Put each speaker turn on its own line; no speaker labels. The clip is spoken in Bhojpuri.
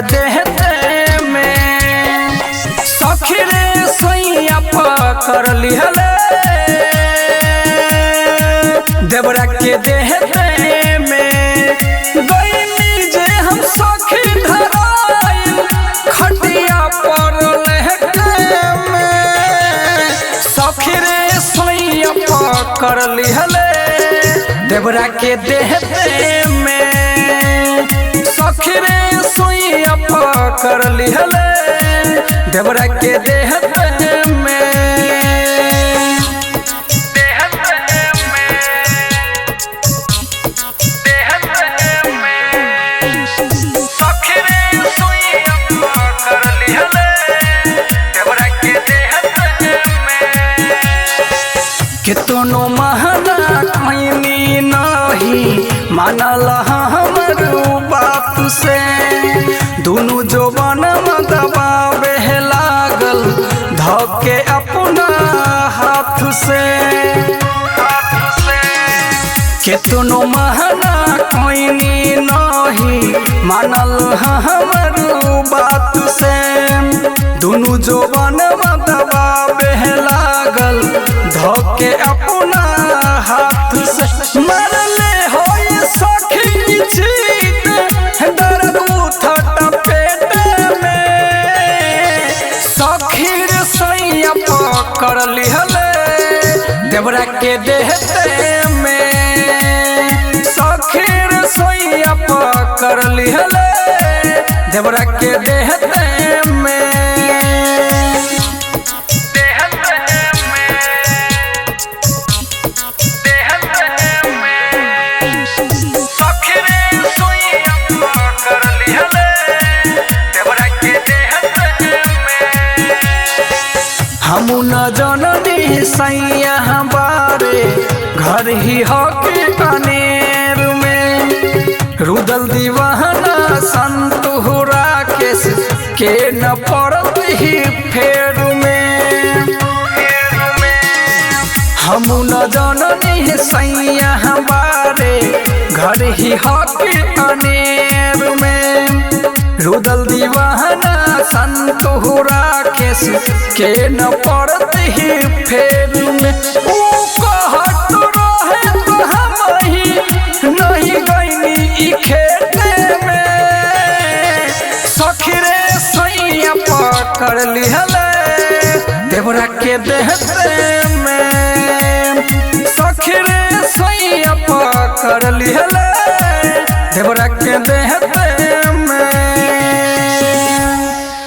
के देहते में सखी रे सैया पकड़ लिहले देवरा के देहते में गईनी जे हम सखी धराइल खटिया पर लहके में सखी रे सैया पकड़ लिहले देवरा के देहते में सखी रे सैया पकड़ लिहले देवरा के देहते में कितनो महना कहीं नहीं मानल हमर बाप से दोनों जो बन दबावे लागल धके अपना हाथ से कितनो महना कहीं नहीं मानल हमर बात से दोनों जो बन दबावे लागल धके अपना हाथ से मरले हो सखी चीत दर्द उठत पेट में सखी रे सैया पकड़ लिहले देवरा के देहते में सखी रे सैया पकड़ लिहले देवरा के देहते में हम न जननी सैया बारे घर ही हके अनेर में रुदल दीवाना संतुरा के न पड़त ही फेर में हम न जननी सैया बारे घर ही हके अनेर में रुदल दीवाना संतुरा के न पड़त ही फेर में ऊ कहत रहे तो हम ही नहीं गईनी ई खेते में सखी रे सैया पकड़ लिहले देवरा के देहते में सखी रे सैया पकड़ लिहले देवरा के देहते